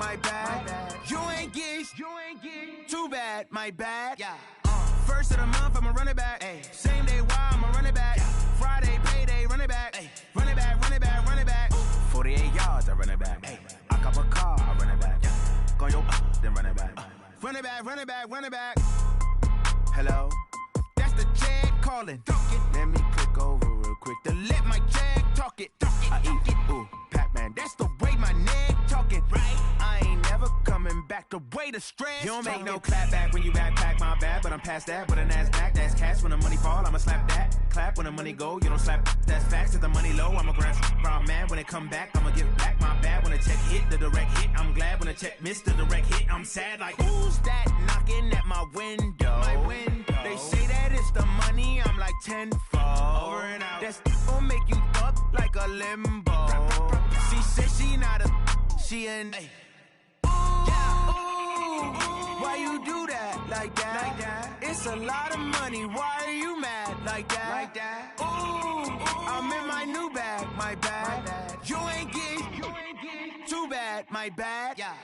my bad. You ain't geek, too bad, my bad. Yeah. First of the month, I'ma run it back. Ay. Same day, why I'ma run it back. Yeah. Friday, payday, run it back. Ay. Run it back, run it back, run it back. 48 yards, I run it back. Ay. I cop a car, I run it back. Yeah. Go yo, then run it back. Run it back, run it back, run it back. Hello, that's the check calling. Let me click over real quick to let my check talk it. I eat it, ooh, Pac-Man, that's the way my neck talking. Right, I ain't never coming back the way the stress. You don't make no clap back when you backpack, my bad, but I'm past that. With a NASDAQ, that's cash. When the money fall, I'ma slap that. Clap when the money go, you don't slap. That's facts. If the money low, I'ma grab round man. When it come back, I'ma give back my bad. When the check hit, the direct hit, I'm glad. When the check missed, the direct hit, I'm sad. Like, who's that knocking at my window? My window. They say that it's the money, I'm like tenfold. Over and out. That's gon' make you up like a limbo. She said she not a, she an. Ay. Yeah. Ooh, why you do that like that? Like that? It's a lot of money. Why are you mad like that? Like that? Ooh, I'm in my new bag, my bad. You ain't geek, too bad, my bad. Yeah.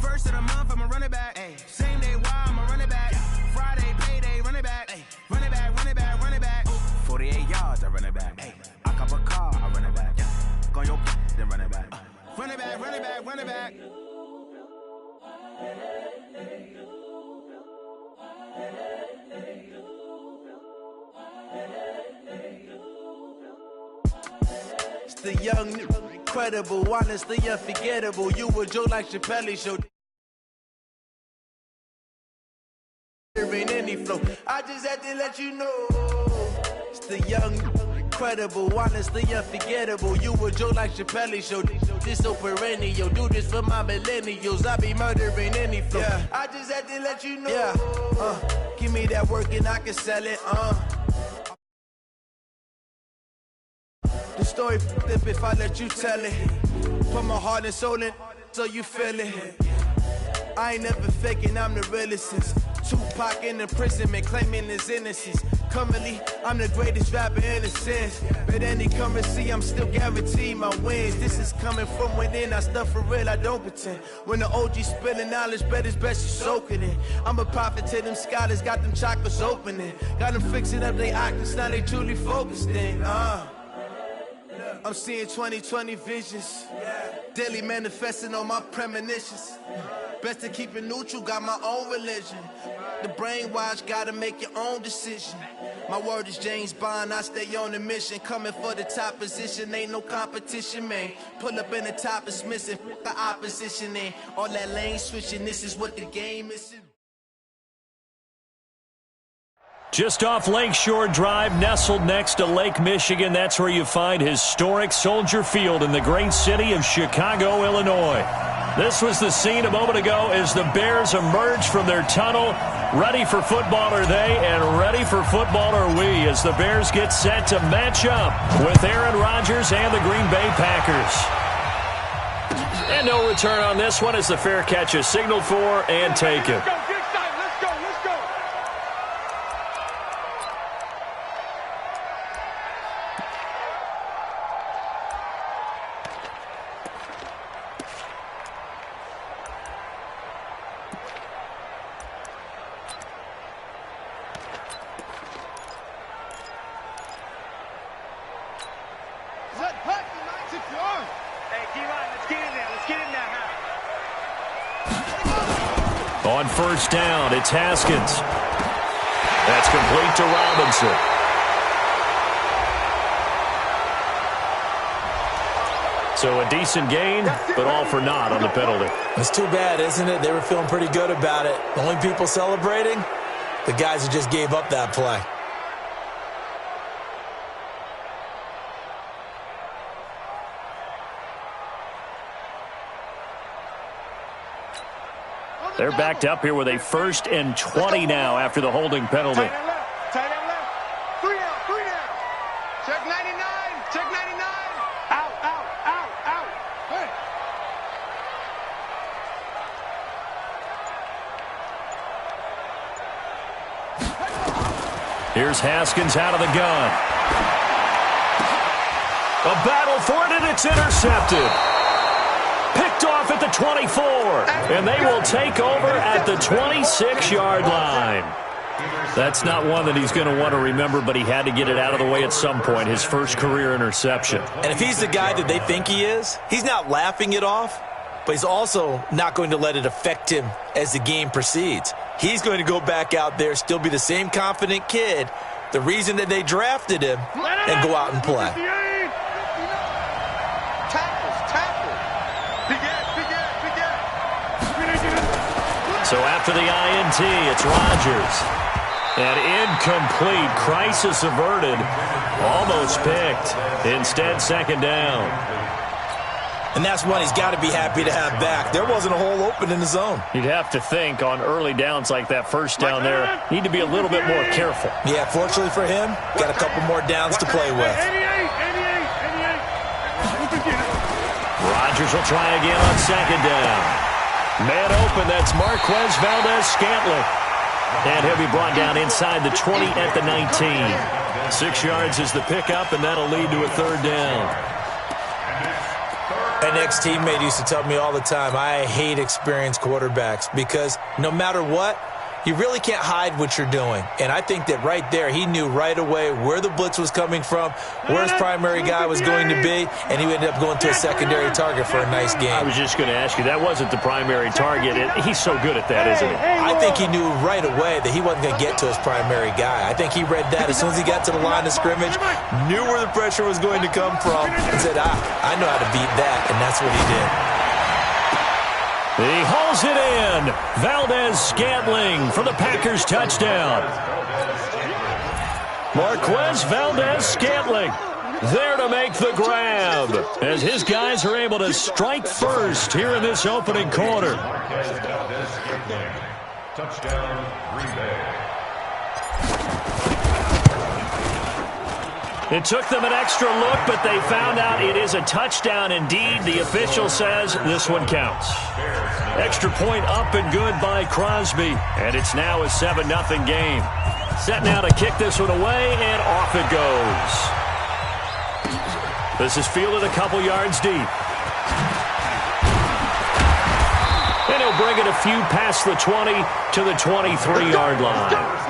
First of the month, I'ma run it back. Ay. Same day, why I'ma run it back. Yeah. Friday, payday, run it back. Ay. Run it back, run it back, run it back. 48 yards, I run it back. Ay. I cop a car, I run it back. Yeah. Go yo, then run it back. Run it back, run it back, run it back. It's the young, incredible, honestly unforgettable. You a joke like Chappelle show. There ain't any flow. I just had to let you know. It's the young, incredible, honestly unforgettable. You a joke like Chappelle show. This so perennial. Do this for my millennials. I be murdering any flow. Yeah. I just had to let you know. Yeah. Give me that work and I can sell it. The story flip if I let you tell it. Put my heart and soul in so you feel it. I ain't never faking, I'm the realest since Tupac in imprisonment, claiming his innocence. Currently, I'm the greatest rapper in a sense. But any currency, I'm still guaranteed my wins. This is coming from within, I stuff for real, I don't pretend. When the OG spilling knowledge, bet it's best you soak it in. I'm a prophet to them scholars, got them chakras opening. Got them fixing up their octaves, now they truly focused in. I'm seeing 2020 visions. Daily manifesting on my premonitions. Best to keep it neutral, got my own religion. The brainwash, gotta make your own decision. My word is James Bond, I stay on a mission. Coming for the top position, ain't no competition, man. Pull up in the top, it's missing, the opposition, and all that lane switching, this is what the game is. Just off Lakeshore Drive, nestled next to Lake Michigan, that's where you find historic Soldier Field in the great city of Chicago, Illinois. This was the scene a moment ago as the Bears emerged from their tunnel. Ready for football are they, and ready for football are we, as the Bears get set to match up with Aaron Rodgers and the Green Bay Packers. And no return on this one as the fair catch is signaled for and taken. On first down, it's Haskins. That's complete to Robinson. So a decent gain, but all for naught on the penalty. It's too bad, isn't it? They were feeling pretty good about it. The only people celebrating, the guys who just gave up that play. They're backed up here with a 1st and 20 now after the holding penalty. Tight end left. 3 down. Check 99. Check 99. Out. Hey. Here's Haskins out of the gun. A battle for it, and it's intercepted. Picked off at the 24, and they will take over at the 26-yard line. That's not one that he's going to want to remember, but he had to get it out of the way at some point, his first career interception. And if he's the guy that they think he is, he's not laughing it off, but he's also not going to let it affect him as the game proceeds. He's going to go back out there, still be the same confident kid, the reason that they drafted him, and go out and play. So after the INT, it's Rodgers. And incomplete, crisis averted, almost picked. Instead, second down. And that's one he's got to be happy to have back. There wasn't a hole open in the zone. You'd have to think on early downs like that first down there, need to be a little bit more careful. Yeah, fortunately for him, got a couple more downs to play with. Rodgers will try again on second down. Man open, that's Marquez Valdez-Scantling. And he'll be brought down inside the 20 at the 19. 6 yards is the pickup, and that'll lead to a third down. An ex-teammate used to tell me all the time, I hate experienced quarterbacks because no matter what, you really can't hide what you're doing. And I think that right there, he knew right away where the blitz was coming from, where his primary guy was going to be, and he ended up going to a secondary target for a nice game. I was just going to ask you, that wasn't the primary target. He's so good at that, isn't he? I think he knew right away that he wasn't going to get to his primary guy. I think he read that as soon as he got to the line of scrimmage, knew where the pressure was going to come from, and said, I know how to beat that, and that's what he did. He hauls it in. Valdez-Scantling for the Packers touchdown. Marquez Valdez-Scantling there to make the grab as his guys are able to strike first here in this opening quarter. Touchdown, Green Bay. It took them an extra look, but they found out it is a touchdown indeed. The official says this one counts. Extra point up and good by Crosby, and it's now a 7-0 game. Set now to kick this one away, and off it goes. This is fielded a couple yards deep. And he'll bring it a few past the 20 to the 23-yard line.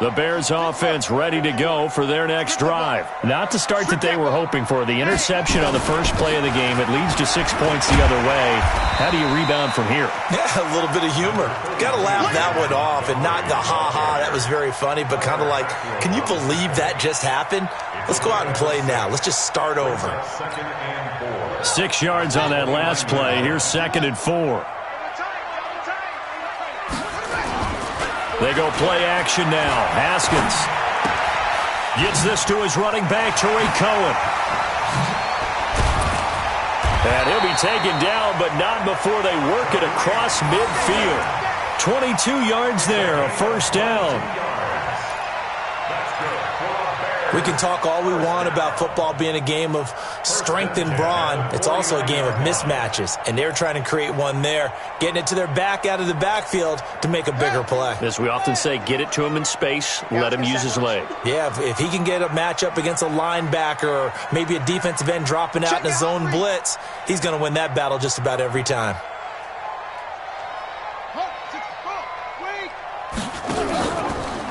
The Bears offense ready to go for their next drive. Not the start that they were hoping for. The interception on the first play of the game. It leads to 6 points the other way. How do you rebound from here? Yeah, a little bit of humor. Got to laugh that one off and not the ha-ha, that was very funny, but kind of like, can you believe that just happened? Let's go out and play now. Let's just start over. 6 yards on that last play. Here's 2nd and 4. They go play action now. Haskins gets this to his running back, Tariq Cohen. And he'll be taken down, but not before they work it across midfield. 22 yards there, a first down. We can talk all we want about football being a game of strength and brawn. It's also a game of mismatches, and they're trying to create one there, getting it to their back out of the backfield to make a bigger play. As we often say, get it to him in space, let him use his leg. Yeah, if he can get a matchup against a linebacker or maybe a defensive end dropping out in a zone blitz, he's going to win that battle just about every time.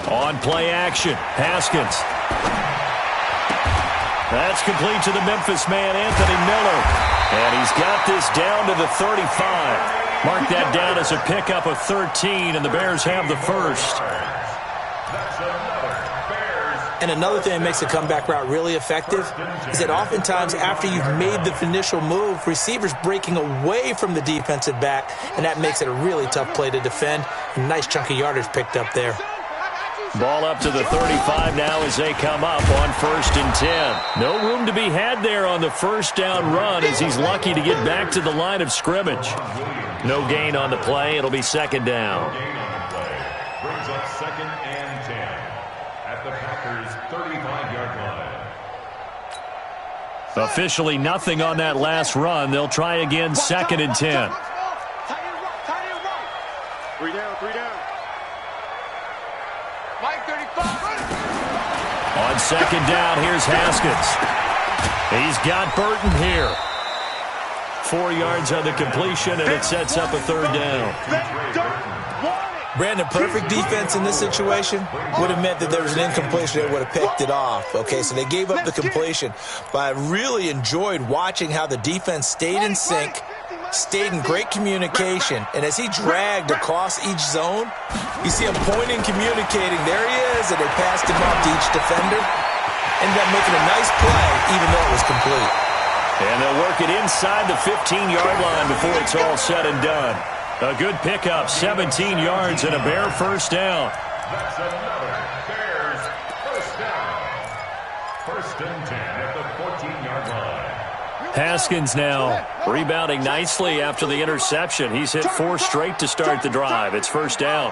On play action, Haskins. That's complete to the Memphis man, Anthony Miller. And he's got this down to the 35. Mark that down as a pickup of 13, and the Bears have the first. And another thing that makes a comeback route really effective is that oftentimes after you've made the initial move, receivers breaking away from the defensive back, and that makes it a really tough play to defend. A nice chunk of yardage picked up there. Ball up to the 35 now as they come up on 1st and 10. No room to be had there on the first down run as he's lucky to get back to the line of scrimmage. No gain on the play. It'll be 2nd down. Brings up 2nd and 10 at the Packers' 35-yard line. Officially nothing on that last run. They'll try again 2nd and 10. Three down, three down. Mike 35. On second down, here's Haskins. He's got Burton here. 4 yards on the completion, and it sets up a third down. Brandon, perfect defense in this situation would have meant that there was an incompletion. They would have picked it off. Okay, so they gave up the completion. But I really enjoyed watching how the defense stayed in sync, stayed in great communication. And as he dragged across each zone, you see him pointing, communicating. There he is, and they passed him off to each defender. Ended up making a nice play, even though it was complete. And they'll work it inside the 15-yard line before it's all said and done. A good pickup, 17 yards and a Bear first down. That's another Bears first down. First and 10 at the 14-yard line. Haskins now rebounding nicely after the interception. He's hit 4 straight to start the drive. It's first down.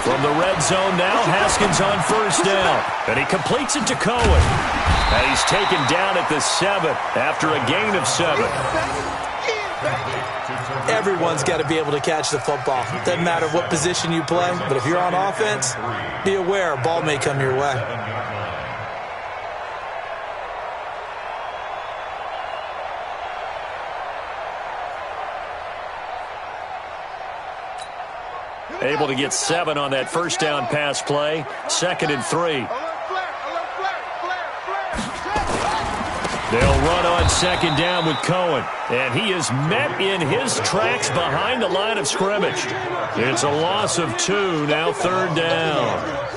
From the red zone now, Haskins on first down. And he completes it to Cohen. And he's taken down at the 7 after a gain of 7. Everyone's got to be able to catch the football. Doesn't matter what position you play, but if you're on offense, be aware a ball may come your way. Able to get 7 on that first down pass play. 2nd and 3. They'll run on second down with Cohen. And he is met in his tracks behind the line of scrimmage. It's a loss of 2, now third down.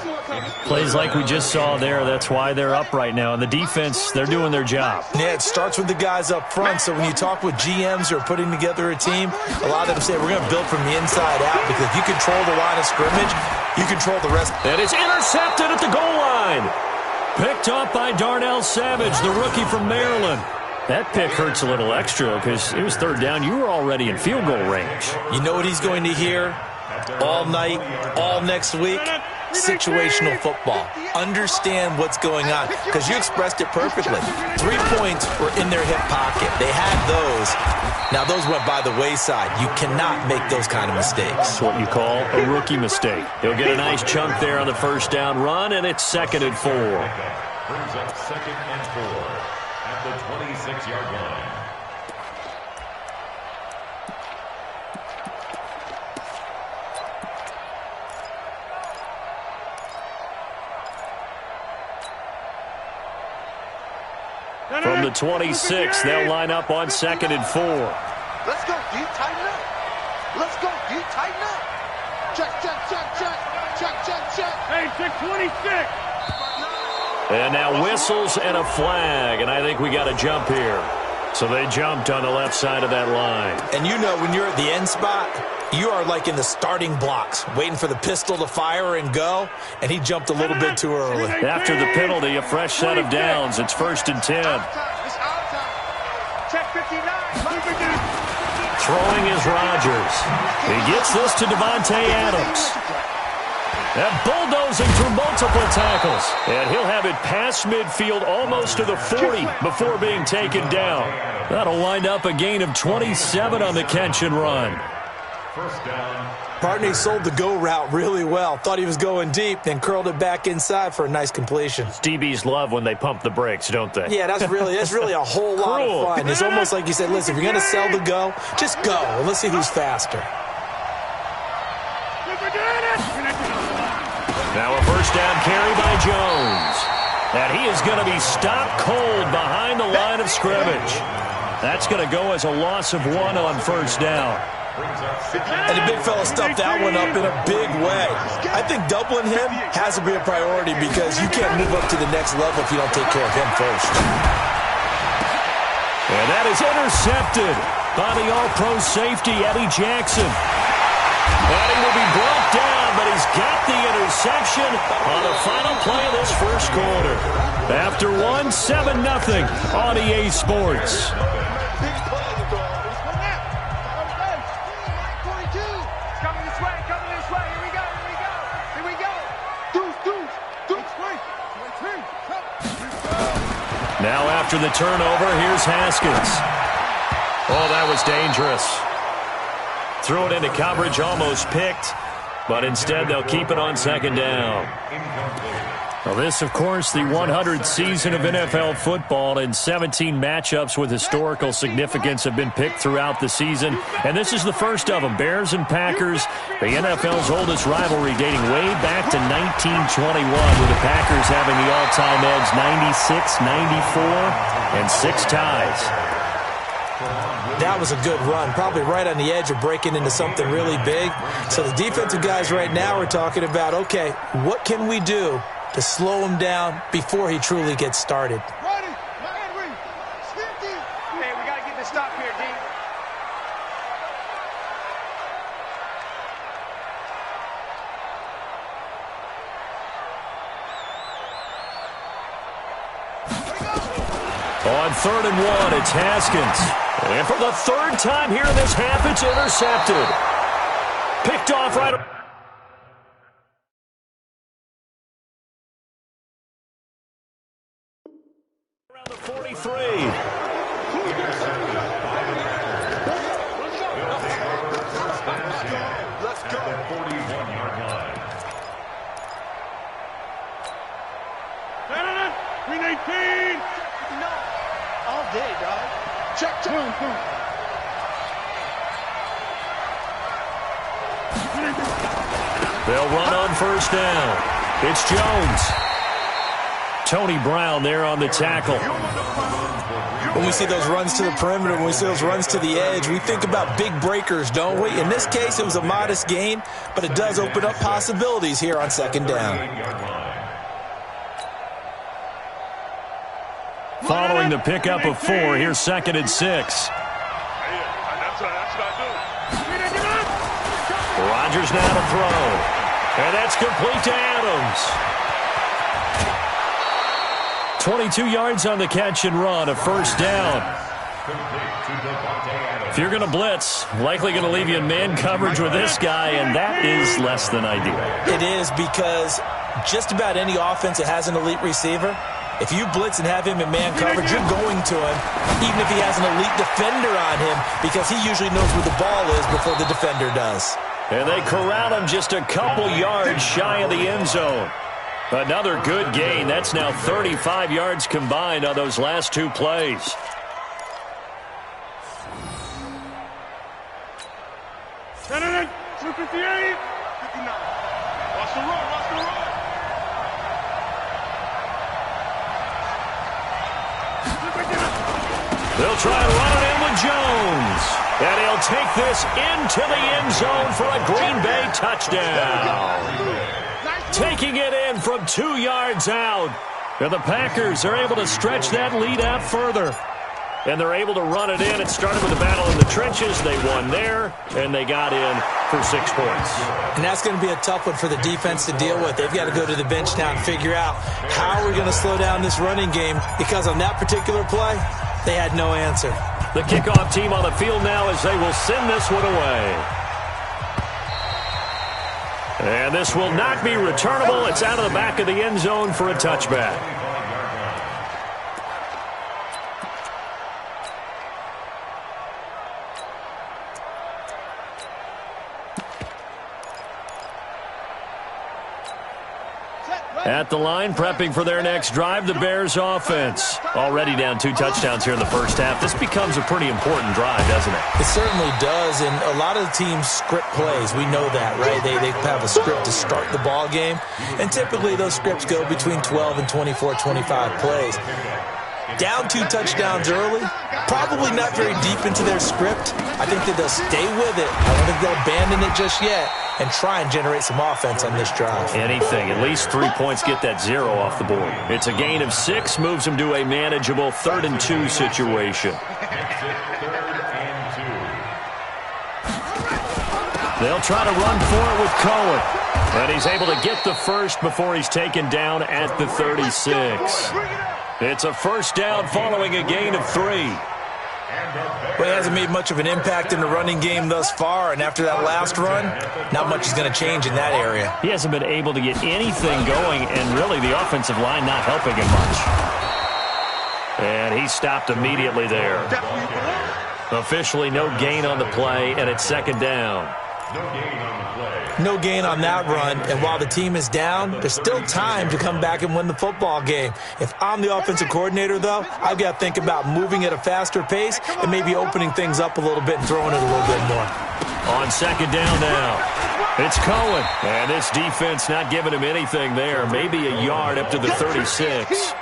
Plays like we just saw there, that's why they're up right now. And the defense, they're doing their job. Yeah, it starts with the guys up front. So when you talk with GMs who are putting together a team, a lot of them say we're going to build from the inside out, because if you control the line of scrimmage, you control the rest. And it's intercepted at the goal line. Picked up by Darnell Savage, the rookie from Maryland. That pick hurts a little extra because it was third down. You were already in field goal range. You know what he's going to hear all night, all next week? Situational football. Understand what's going on, because you expressed it perfectly. 3 points were in their hip pocket. They had those. Now, those went by the wayside. You cannot make those kind of mistakes. That's what you call a rookie mistake. He'll get a nice chunk there on the first down run, and it's 2nd and 4. Brings up 2nd and 4 at the 26-yard line. From the 26, they'll line up on 2nd and 4. Let's go, D. Tighten up. Let's go, D. Tighten up. Check, check, check, check. Check, check, check. Hey, check 26. And now whistles and a flag, and I think we got a jump here. So they jumped on the left side of that line. And you know when you're at the end spot, you are like in the starting blocks, waiting for the pistol to fire and go, and he jumped a little bit too early. After the penalty, a fresh set of downs. It's 1st and 10. Check 59. Throwing is Rodgers. He gets this to Devontae Adams. And bulldozing through multiple tackles. And he'll have it past midfield almost to the 40 before being taken down. That'll wind up a gain of 27 on the catch and run. First down. Partney sold the go route really well. Thought he was going deep, then curled it back inside for a nice completion. DBs love when they pump the brakes, don't they? Yeah, that's really a whole lot of fun. It's almost like you said, listen, if you're going to sell the go, just go. And let's see who's faster. Now a first down carry by Jones. And he is going to be stopped cold behind the line of scrimmage. That's going to go as a loss of 1 on first down. And the big fella stuffed that one up in a big way. I think doubling him has to be a priority, because you can't move up to the next level if you don't take care of him first. And that is intercepted by the all-pro safety, Eddie Jackson. And he will be brought down, but he's got the interception on the final play of this first quarter. After 1, 7-0 on EA Sports. Now after the turnover, here's Haskins. Oh, that was dangerous. Threw it into coverage, almost picked, but instead they'll keep it on second down. Well, this, of course, the 100th season of NFL football, and 17 matchups with historical significance have been picked throughout the season. And this is the first of them. Bears and Packers, the NFL's oldest rivalry dating way back to 1921, with the Packers having the all-time edge 96, 94, and 6 ties. That was a good run, probably right on the edge of breaking into something really big. So the defensive guys right now are talking about, okay, what can we do to slow him down before he truly gets started? Ready, Henry, Stinky. Hey, we got to get this stop here, D. On 3rd and 1, it's Haskins. And for the 3rd time here in this half, it's intercepted. Picked off right around the 43. Let's go. At the 41-yard line. 319. No. All day, dog. Check. They'll run on 1st down. It's Jones. Tony Brown there on the tackle. When we see those runs to the perimeter, when we see those runs to the edge, we think about big breakers, don't we? In this case, it was a modest gain, but it does open up possibilities here on 2nd down. Following the pickup of 4, here's 2nd and 6. Rodgers now to throw. And that's complete to Adams. 22 yards on the catch and run, a 1st down. If you're going to blitz, likely going to leave you in man coverage with this guy, and that is less than ideal. It is, because just about any offense that has an elite receiver, if you blitz and have him in man coverage, you're going to him, even if he has an elite defender on him, because he usually knows where the ball is before the defender does. And they corral him just a couple yards shy of the end zone. Another good gain. That's now 35 yards combined on those last 2 plays. No. 258. 59. Watch the run. They'll try and run it in with Jones. And he'll take this into the end zone for a Green Bay touchdown. Taking it in from 2 yards out. And the Packers are able to stretch that lead out further. And they're able to run it in. It started with a battle in the trenches. They won there, and they got in for 6 points. And that's going to be a tough one for the defense to deal with. They've got to go to the bench now and figure out how we're going to slow down this running game, because on that particular play, they had no answer. The kickoff team on the field now as they will send this one away. And this will not be returnable. It's out of the back of the end zone for a touchback. At the line, prepping for their next drive, the Bears offense. Already down 2 touchdowns here in the first half. This becomes a pretty important drive, doesn't it? It certainly does, and a lot of the teams script plays. We know that, right? They have a script to start the ball game, and typically those scripts go between 12 and 24, 25 plays. Down 2 touchdowns early, probably not very deep into their script. I think that they'll stay with it. I don't think they'll abandon it just yet and try and generate some offense on this drive. Anything. At least 3 points, get that 0 off the board. It's a gain of 6, moves them to a manageable 3rd and 2 situation. They'll try to run for it with Cohen. And he's able to get the first before he's taken down at the 36. It's a 1st down following a gain of 3. Well, he hasn't made much of an impact in the running game thus far, and after that last run, not much is going to change in that area. He hasn't been able to get anything going, and really the offensive line not helping him much. And he stopped immediately there. Officially no gain on the play, and it's second down. No gain on the play. No gain on that run, and while the team is down, there's still time to come back and win the football game. If I'm the offensive coordinator, though, I've got to think about moving at a faster pace and maybe opening things up a little bit and throwing it a little bit more. On second down now, it's Cohen, and this defense not giving him anything there, maybe a yard up to the 36.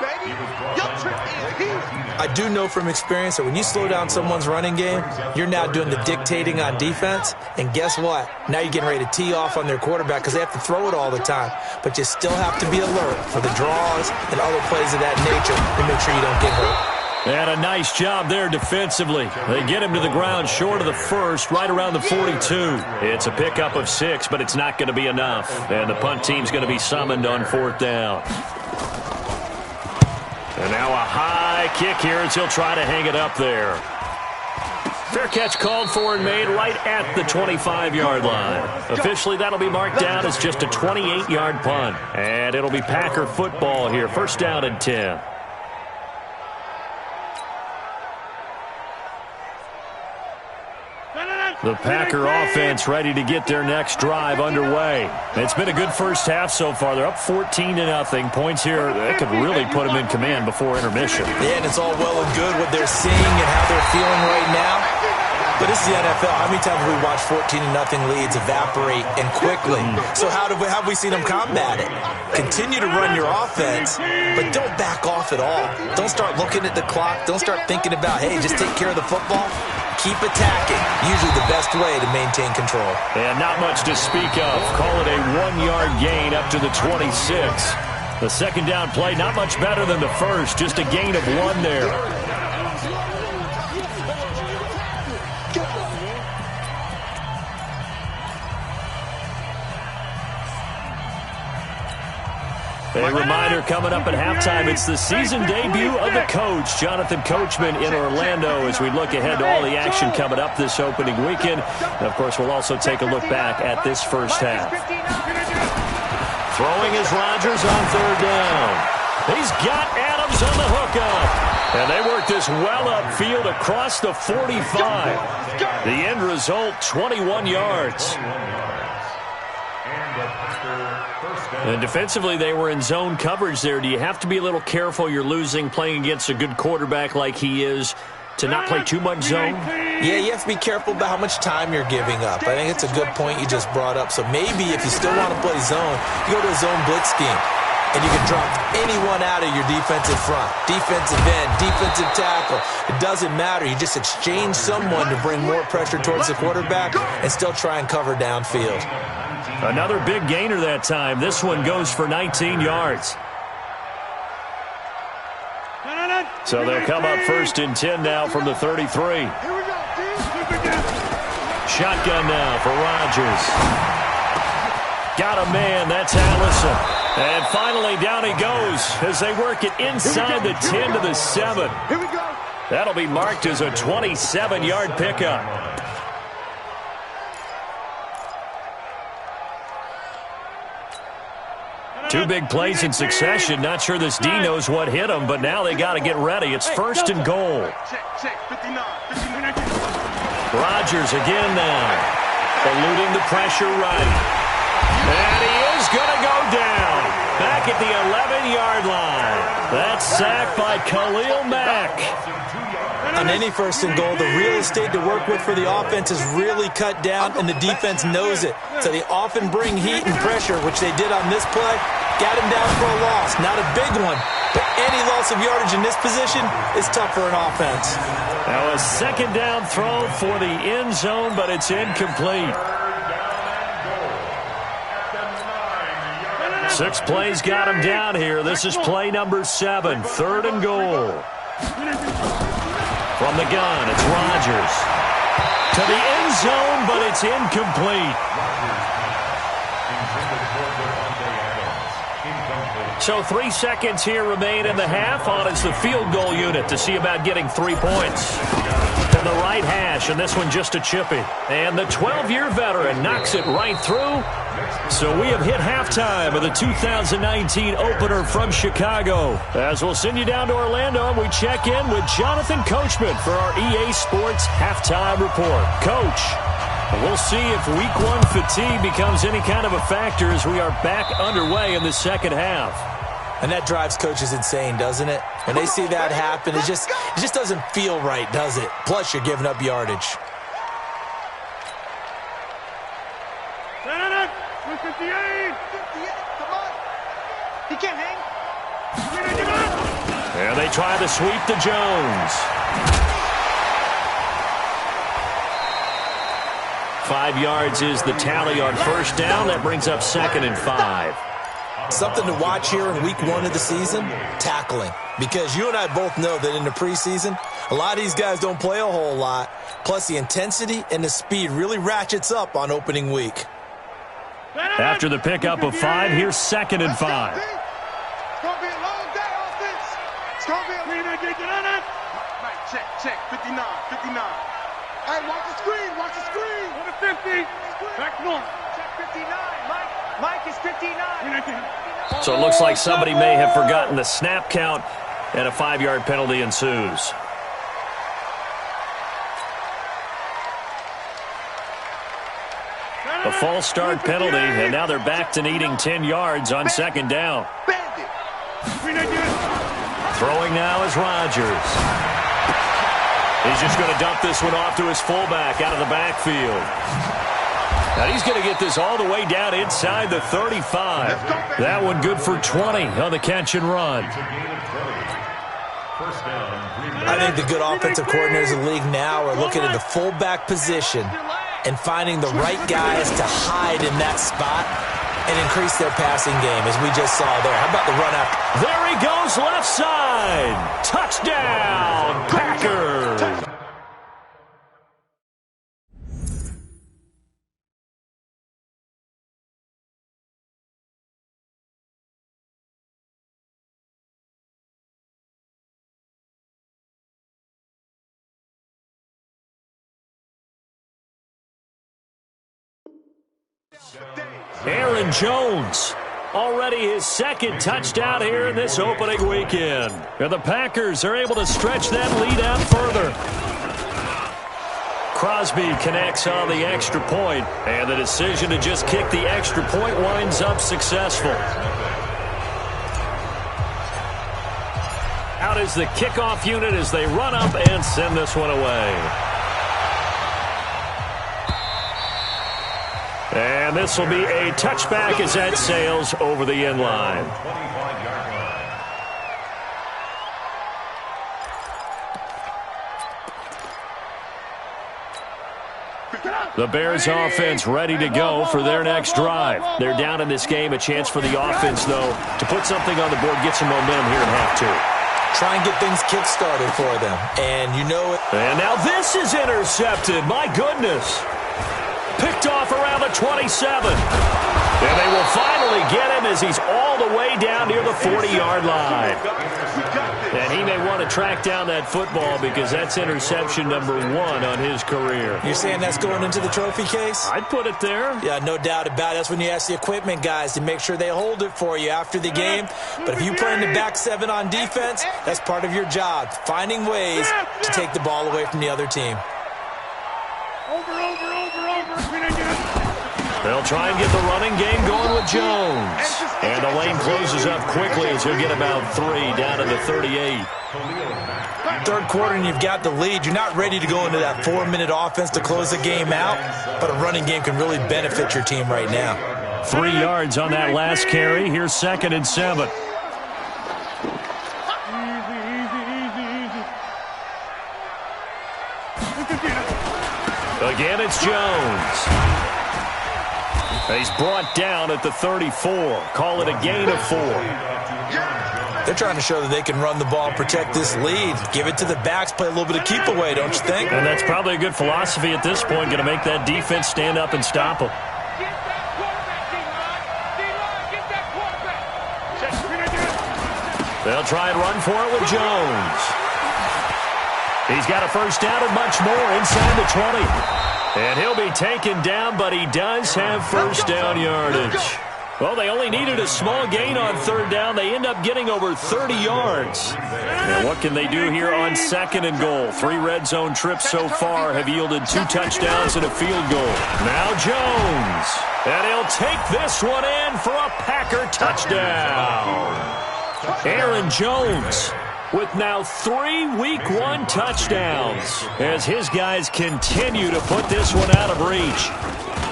I do know from experience that when you slow down someone's running game, you're now doing the dictating on defense, and guess what? Now you're getting ready to tee off on their quarterback because they have to throw it all the time. But you still have to be alert for the draws and other plays of that nature to make sure you don't get hurt. And a nice job there defensively. They get him to the ground short of the first, right around the 42. It's a pickup of 6, but it's not going to be enough. And the punt team's going to be summoned on fourth down. And now a high kick here as he'll try to hang it up there. Fair catch called for and made right at the 25-yard line. Officially, that'll be marked down as just a 28-yard punt. And it'll be Packer football here. First down and 10. The Packer offense ready to get their next drive underway. It's been a good first half so far. They're up 14-0. Points here that could really put them in command before intermission. Yeah, and it's all well and good what they're seeing and how they're feeling right now. But this is the NFL. How many times have we watched 14-0 leads evaporate and quickly? So how have we seen them combat it? Continue to run your offense, but don't back off at all. Don't start looking at the clock. Don't start thinking about, hey, just take care of the football. Keep attacking. Usually the best way to maintain control. And not much to speak of. Call it a 1-yard gain up to the 26. The second down play, not much better than the first. Just a gain of 1 there. A reminder coming up at halftime, it's the season debut of the coach, Jonathan Coachman in Orlando, as we look ahead to all the action coming up this opening weekend. And, of course, we'll also take a look back at this first half. Throwing is Rodgers on third down. He's got Adams on the hookup. And they work this well upfield across the 45. The end result, 21 yards. And defensively, they were in zone coverage there. Do you have to be a little careful? You're losing, playing against a good quarterback like he is, to not play too much zone? Yeah, you have to be careful about how much time you're giving up. I think it's a good point you just brought up. So maybe if you still want to play zone, you go to a zone blitz scheme. And you can drop anyone out of your defensive front, defensive end, defensive tackle. It doesn't matter. You just exchange someone to bring more pressure towards the quarterback and still try and cover downfield. Another big gainer that time. This one goes for 19 yards. So they'll come up first and 10 now from the 33. Shotgun now for Rodgers. Got a man. That's Allison. And finally, down he goes as they work it inside the 10 to the 7. That'll be marked as a 27-yard pickup. Two big plays in succession. Not sure this D knows what hit him, but now they got to get ready. It's first and goal. Rodgers again now, eluding the pressure right. And he is going to go down back at the 11-yard line. That's sacked by Khalil Mack. On any first and goal, the real estate to work with for the offense is really cut down, and the defense knows it. So they often bring heat and pressure, which they did on this play. Got him down for a loss. Not a big one, but any loss of yardage in this position is tough for an offense. Now a second down throw for the end zone, but it's incomplete. 6 plays got him down here. This is play number 7, third and goal. From the gun, it's Rodgers. To the end zone, but it's incomplete. So 3 seconds here remain in the half. On is the field goal unit to see about getting 3 points. To the right hash, and this one just a chippy. And the 12-year veteran knocks it right through. So we have hit halftime of the 2019 opener from Chicago. As we'll send you down to Orlando, and we check in with Jonathan Coachman for our EA Sports Halftime Report. Coach, we'll see if Week 1 fatigue becomes any kind of a factor as we are back underway in the second half. And that drives coaches insane, doesn't it? When they see that happen, it just doesn't feel right, does it? Plus, you're giving up yardage. 58, come on. He can't hang. And they try to sweep to Jones. 5 yards is the tally on first down. That brings up 2nd and 5. Something to watch here in Week 1 of the season, tackling. Because you and I both know that in the preseason, a lot of these guys don't play a whole lot. Plus, the intensity and the speed really ratchets up on opening week. After the pickup of 5, here's 2nd and 5. It's going to be a long day on this. It's going to be a long day. Right, check. 59. Hey, watch the screen. Go to 50. Back north. Check 59. Mike is 59. So it looks like somebody may have forgotten the snap count, and a 5-yard penalty ensues. A false start penalty, and now they're back to needing 10 yards on 2nd down. Throwing now is Rodgers. He's just going to dump this one off to his fullback out of the backfield. Now he's going to get this all the way down inside the 35. That one good for 20 on the catch and run. I think the good offensive coordinators in the league now are looking at the fullback position and finding the right guys to hide in that spot and increase their passing game, as we just saw there. How about the run after? There he goes, left side. Touchdown, Packers. Aaron Jones, already his 2nd touchdown here in this opening weekend. And the Packers are able to stretch that lead out further. Crosby connects on the extra point, and the decision to just kick the extra point winds up successful. Out is the kickoff unit as they run up and send this one away. And this will be a touchback as that sails over the end line. The Bears offense ready to go for their next drive. They're down in this game. A chance for the offense, though, to put something on the board, get some momentum here in half 2. Try and get things kick-started for them. And you know it. And now this is intercepted. My goodness. Picked off around the 27. And they will finally get him as he's all the way down near the 40-yard line. And he may want to track down that football because that's interception number 1 on his career. You're saying that's going into the trophy case? I'd put it there. Yeah, no doubt about it. That's when you ask the equipment guys to make sure they hold it for you after the game. But if you play in the back 7 on defense, that's part of your job, finding ways to take the ball away from the other team. They'll try and get the running game going with Jones. And the lane closes up quickly as he'll get about 3 down to the 38. Third quarter and you've got the lead. You're not ready to go into that 4-minute offense to close the game out, but a running game can really benefit your team right now. 3 yards on that last carry. Here's 2nd and 7. Again, it's Jones. He's brought down at the 34. Call it a gain of 4. They're trying to show that they can run the ball, protect this lead. Give it to the backs, play a little bit of keep away, don't you think? And that's probably a good philosophy at this point, going to make that defense stand up and stop them. They'll try and run for it with Jones. He's got a first down and much more inside the 20. And he'll be taken down, but he does have first down yardage. Well, they only needed a small gain on third down. They end up getting over 30 yards. And what can they do here on second and goal? 3 red zone trips so far have yielded 2 touchdowns and a field goal. Now Jones. And he'll take this one in for a Packer touchdown. Aaron Jones with now 3 Week 1 touchdowns as his guys continue to put this one out of reach.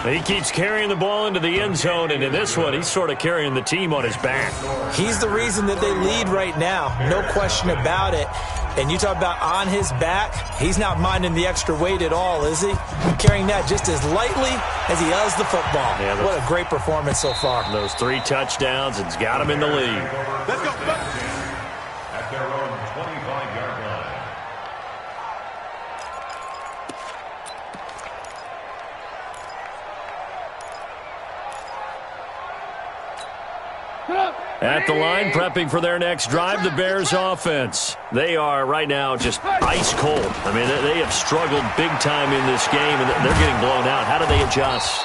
He keeps carrying the ball into the end zone, and in this one, he's sort of carrying the team on his back. He's the reason that they lead right now. No question about it. And you talk about on his back, he's not minding the extra weight at all, is he? Carrying that just as lightly as he does the football. Yeah, what a great performance so far. Those 3 touchdowns, it's got him in the lead. Let's go. At their own 25-yard line. At the line, prepping for their next drive, the Bears offense. They are right now just ice cold. I mean, they have struggled big time in this game, and they're getting blown out. How do they adjust?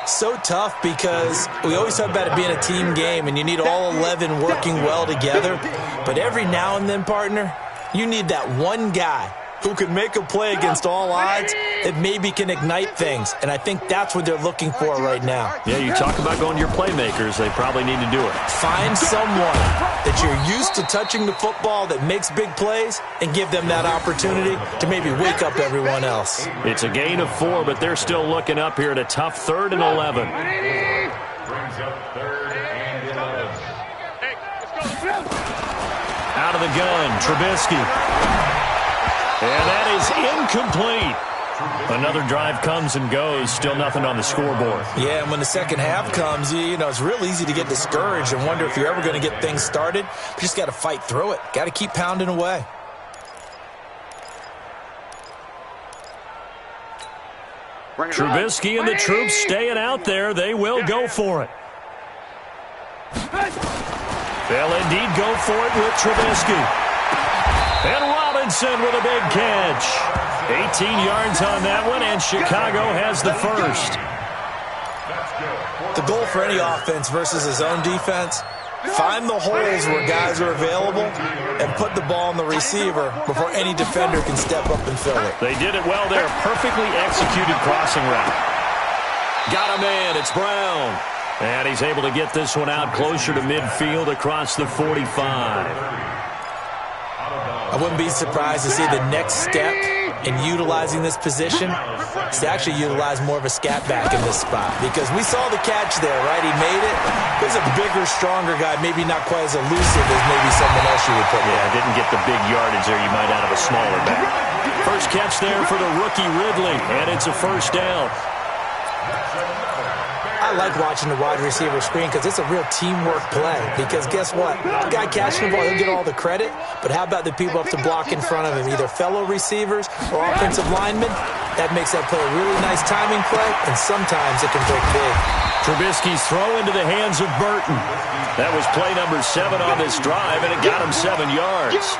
So tough because we always talk about it being a team game, and you need all 11 working well together. But every now and then, partner, you need that one guy who can make a play against all odds that maybe can ignite things. And I think that's what they're looking for right now. Yeah, you talk about going to your playmakers. They probably need to do it. Find someone that you're used to touching the football that makes big plays and give them that opportunity to maybe wake up everyone else. It's a gain of 4, but they're still looking up here at a tough 3rd and 11. Brings up 3rd and 11. Out of the gun, Trubisky. And that is incomplete. Another drive comes and goes. Still nothing on the scoreboard. Yeah, and when the second half comes, you know, it's real easy to get discouraged and wonder if you're ever going to get things started. You just got to fight through it. Got to keep pounding away. Trubisky and the troops staying out there. They will go for it. They'll indeed go for it with Trubisky. And Robinson with a big catch. 18 yards on that one, and Chicago has the first. The goal for any offense versus his own defense, find the holes where guys are available and put the ball on the receiver before any defender can step up and fill it. They did it well there. Perfectly executed crossing route. Got a man. It's Brown. And he's able to get this one out closer to midfield across the 45. I wouldn't be surprised to see the next step in utilizing this position is to actually utilize more of a scat back in this spot, because we saw the catch there, right? He made it. He's a bigger, stronger guy, maybe not quite as elusive as maybe someone else you would put there. Yeah, didn't get the big yardage there you might out of a smaller back. First catch there for the rookie Ridley, and it's a first down. I like watching the wide receiver screen because it's a real teamwork play. Because guess what? The guy catching the ball, he'll get all the credit. But how about the people up to block in front of him, either fellow receivers or offensive linemen? That makes that play a really nice timing play, and sometimes it can break big. Trubisky's throw into the hands of Burton. That was play number 7 on this drive, and it got him 7 yards.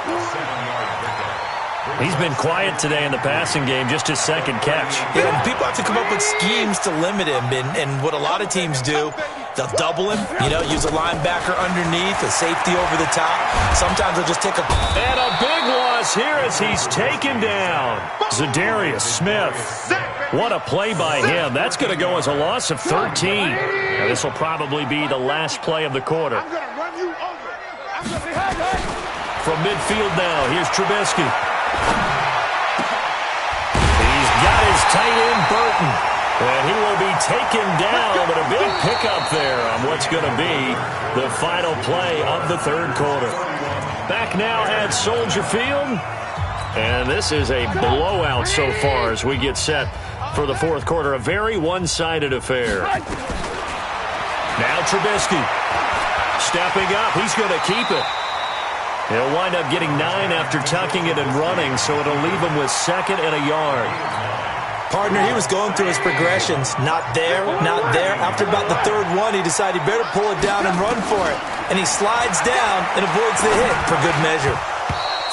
He's been quiet today in the passing game, just his second catch. Yeah, people have to come up with schemes to limit him, and what a lot of teams do, they'll double him, use a linebacker underneath, a safety over the top. Sometimes they'll just take a... And a big loss here as he's taken down. Zadarius Smith. What a play by him. That's going to go as a loss of 13. Now, this will probably be the last play of the quarter. I'm going to run you over. From midfield now, here's Trubisky. He's got his tight end, Burton. And he will be taken down, but a big pickup there on what's going to be the final play of the third quarter. Back now at Soldier Field. And this is a blowout so far as we get set for the fourth quarter. A very one-sided affair. Now Trubisky stepping up. He's going to keep it. He'll wind up getting 9 after tucking it and running, so it'll leave him with 2nd and a yard. Partner, he was going through his progressions. Not there, not there. After about the third one, he decided he better pull it down and run for it. And he slides down and avoids the hit for good measure.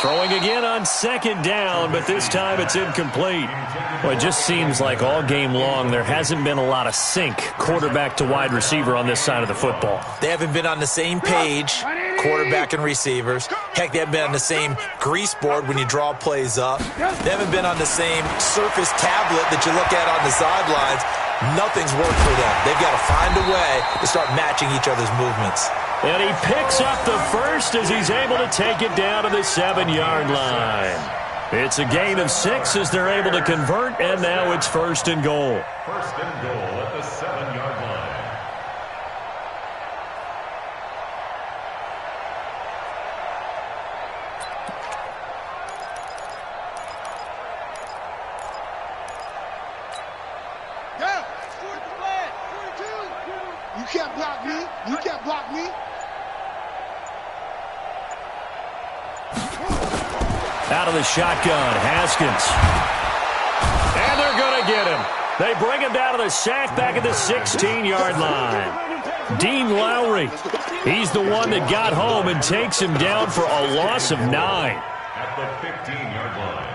Throwing again on second down, but this time it's incomplete. Well, it just seems like all game long there hasn't been a lot of sync quarterback to wide receiver on this side of the football. They haven't been on the same page, quarterback and receivers. Heck, they haven't been on the same grease board when you draw plays up. They haven't been on the same Surface tablet that you look at on the sidelines. Nothing's worked for them. They've got to find a way to start matching each other's movements. And he picks up the first as he's able to take it down to the 7-yard line. It's a gain of 6 as they're able to convert, and now it's 1st and goal. 1st and goal at the 7-yard line. You can't block me. You can't block me. Out of the shotgun, Haskins. And they're going to get him. They bring him down to the sack back at the 16-yard line. Dean Lowry, he's the one that got home and takes him down for a loss of 9. At the 15-yard line.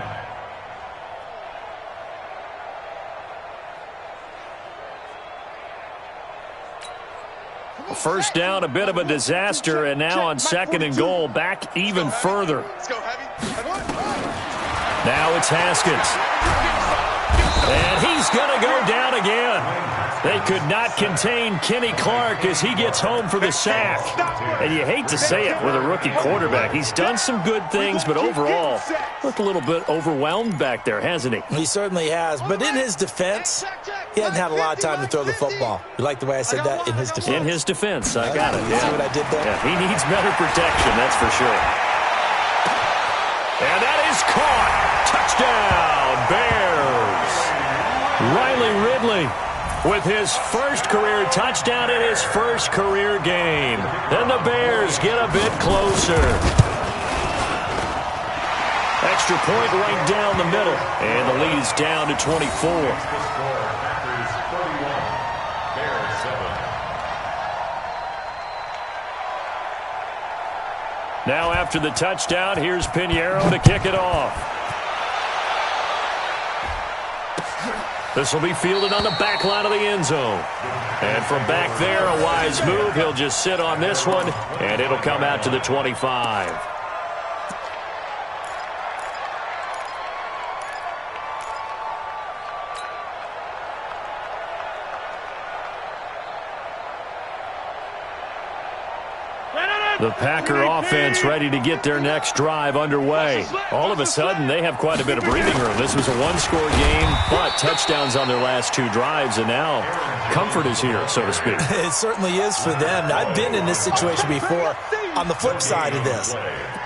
First down, a bit of a disaster, and now on 2nd and goal, back even further. Now it's Haskins. And he's going to go down again. They could not contain Kenny Clark as he gets home for the sack. And you hate to say it with a rookie quarterback. He's done some good things, but overall, looked a little bit overwhelmed back there, hasn't he? He certainly has. But in his defense, he hasn't had a lot of time to throw the football. You like the way I said that? In his defense. In his defense. I got it. You see what I did there? Yeah, he needs better protection, that's for sure. And that is caught. Touchdown, Bears. Riley Ridley with his first career touchdown in his first career game. And the Bears get a bit closer. Extra point right down the middle. And the lead is down to 24. Now after the touchdown, here's Pinheiro to kick it off. This will be fielded on the back line of the end zone. And from back there, a wise move. He'll just sit on this one, and it'll come out to the 25. The Packer offense ready to get their next drive underway. All of a sudden, they have quite a bit of breathing room. This was a one-score game, but touchdowns on their last 2 drives, and now comfort is here, so to speak. It certainly is for them. I've been in this situation before on the flip side of this.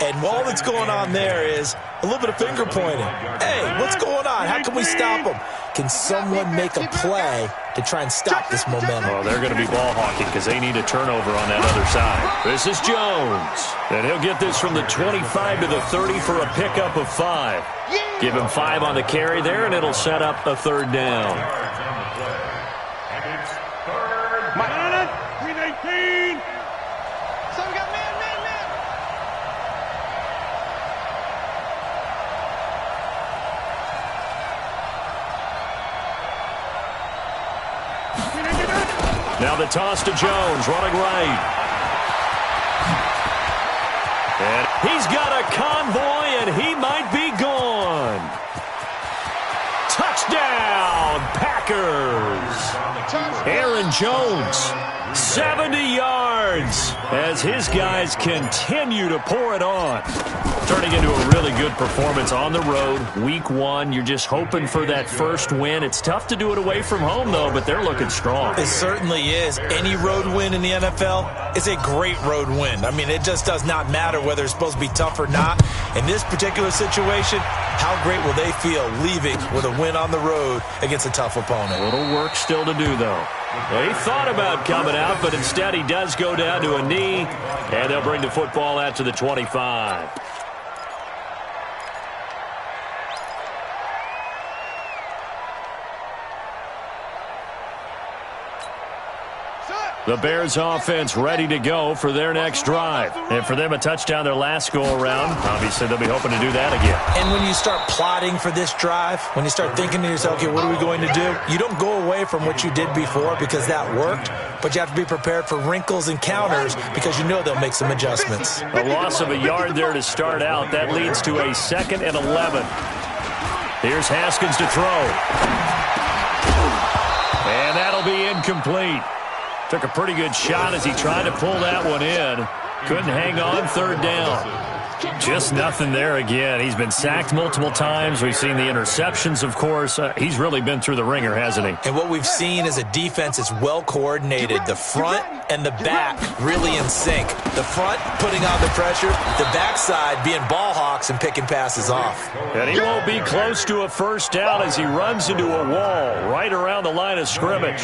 And all that's going on there is a little bit of finger pointing. Hey, what's going on? How can we stop them? Can someone make a play to try and stop this momentum? Oh, they're going to be ball hawking because they need a turnover on that other side. This is Jones. And he'll get this from the 25 to the 30 for a pickup of 5. Give him 5 on the carry there, and it'll set up a 3rd down. And it's 3rd. 319. So we got man. Now the toss to Jones, running right. And he's got a convoy, and he might be gone. Touchdown, Packers. Aaron Jones, 70 yards as his guys continue to pour it on. Turning into a really good performance on the road. Week 1, you're just hoping for that first win. It's tough to do it away from home, though, but they're looking strong. It certainly is. Any road win in the NFL is a great road win. I mean, it just does not matter whether it's supposed to be tough or not. In this particular situation, how great will they feel leaving with a win on the road against a tough opponent? A little work still to do, though. Well, he thought about coming out, but instead he does go down to a knee, and they'll bring the football out to the 25. The Bears offense ready to go for their next drive. And for them, a touchdown their last go-around. Obviously, they'll be hoping to do that again. And when you start plotting for this drive, when you start thinking to yourself, okay, what are we going to do? You don't go away from what you did before because that worked, but you have to be prepared for wrinkles and counters because you know they'll make some adjustments. A loss of a yard there to start out. That leads to a 2nd and 11. Here's Haskins to throw. And that'll be incomplete. Took a pretty good shot as he tried to pull that one in. Couldn't hang on, 3rd down. Just nothing there again. He's been sacked multiple times. We've seen the interceptions, of course. He's really been through the ringer, hasn't he? And what we've seen is a defense that's well coordinated. The front and the back really in sync. The front putting on the pressure. The backside being ball hawks and picking passes off. And he won't be close to a 1st down as he runs into a wall right around the line of scrimmage.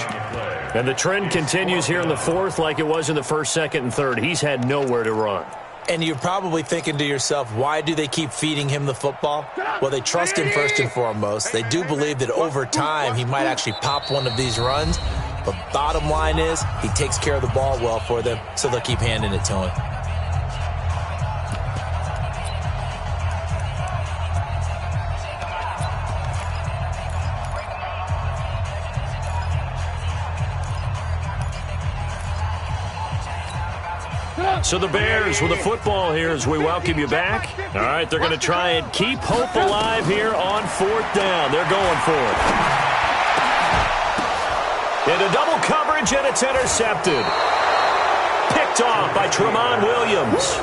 And the trend continues here in the 4th like it was in the 1st, 2nd, and 3rd. He's had nowhere to run. And you're probably thinking to yourself, why do they keep feeding him the football? Well, they trust him first and foremost. They do believe that over time he might actually pop one of these runs. But bottom line is he takes care of the ball well for them, so they'll keep handing it to him. So the Bears with the football here as we welcome you back. All right, they're going to try and keep hope alive here on 4th down. They're going for it. Into double coverage, and it's intercepted. Picked off by Tramon Williams.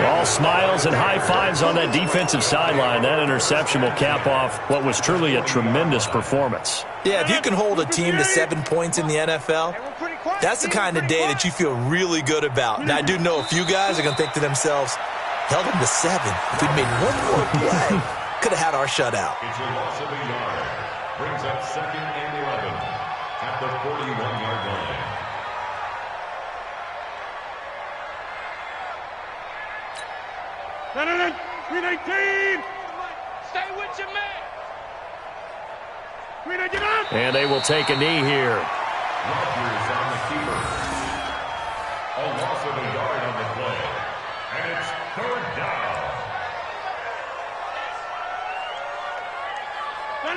All smiles and high fives on that defensive sideline. That interception will cap off what was truly a tremendous performance. Yeah, if you can hold a team to 7 points in the NFL, that's the kind of day that you feel really good about. Now, I do know a few guys are going to think to themselves, held them to 7. If we'd made one more play, could have had our shutout. It's a loss of a yard. Brings up 2nd and 11 at the 41-yard line. Stay with your man. And they will take a knee here. Rodgers on the keeper. A loss of a yard on the play. And it's 3rd down.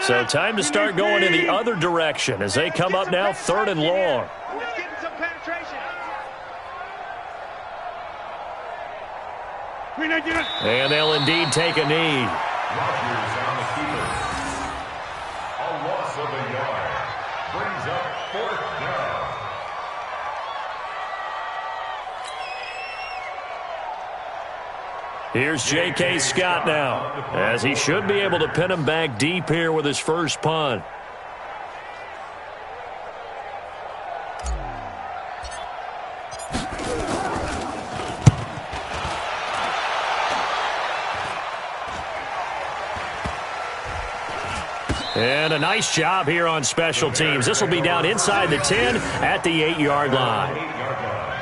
So time to start going in the other direction as they come up now 3rd and long. Let's get some penetration. And they'll indeed take a knee. Rodgers on the keeper. A loss of a yard. Brings up 4th down. Here's J.K. Scott now, as he should be able to pin him back deep here with his first punt. And a nice job here on special teams. This will be down inside the 10 at the 8-yard line.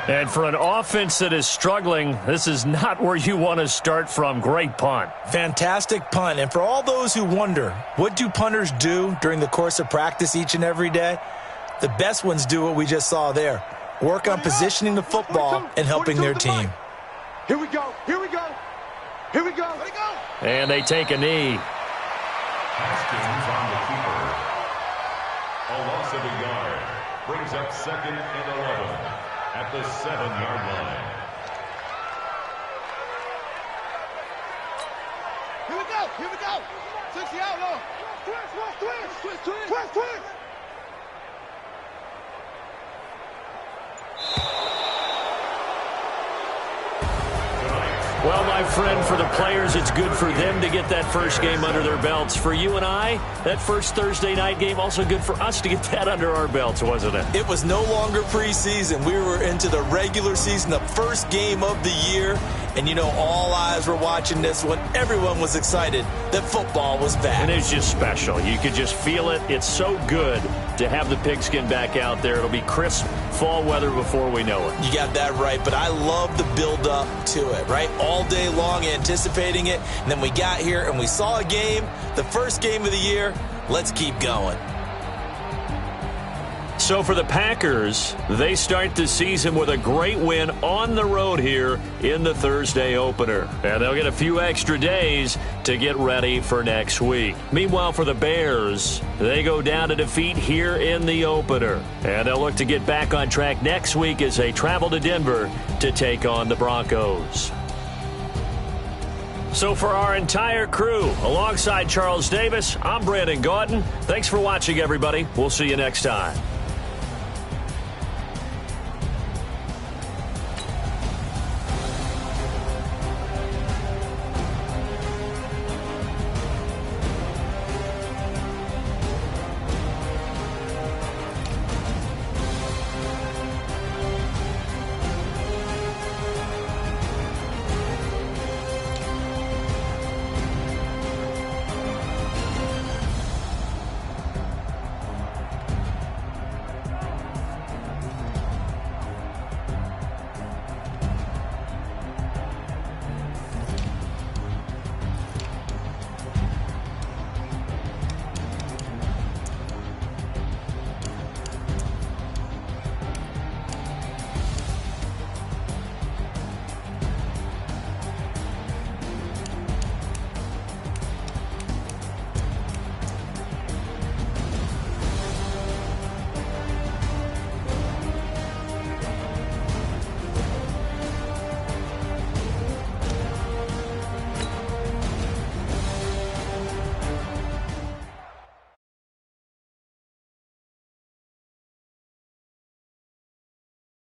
And for an offense that is struggling, this is not where you want to start from. Great punt. Fantastic punt. And for all those who wonder, what do punters do during the course of practice each and every day? The best ones do what we just saw there. Work on positioning the football and helping their team. Here we go. Here we go. Here we go. Here we go. And they take a knee. Haskins on the keeper. A loss of a yard. Brings up 2nd and 11 at the 7-yard line. Here we go. Here we go. 60 out low. Twist. Well, my friend, for the players, it's good for them to get that first game under their belts. For you and I, that first Thursday night game, also good for us to get that under our belts, wasn't it? It was no longer preseason. We were into the regular season, the first game of the year. And, you know, all eyes were watching this one. Everyone was excited that football was back. And it's just special. You could just feel it. It's so good to have the pigskin back out there. It'll be crisp fall weather before we know it. You got that right, but I love the build-up to it, right? All day long anticipating it, and then we got here and we saw a game, the first game of the year. Let's keep going. So for the Packers, they start the season with a great win on the road here in the Thursday opener. And they'll get a few extra days to get ready for next week. Meanwhile, for the Bears, they go down to defeat here in the opener. And they'll look to get back on track next week as they travel to Denver to take on the Broncos. So for our entire crew, alongside Charles Davis, I'm Brandon Gaudin. Thanks for watching, everybody. We'll see you next time.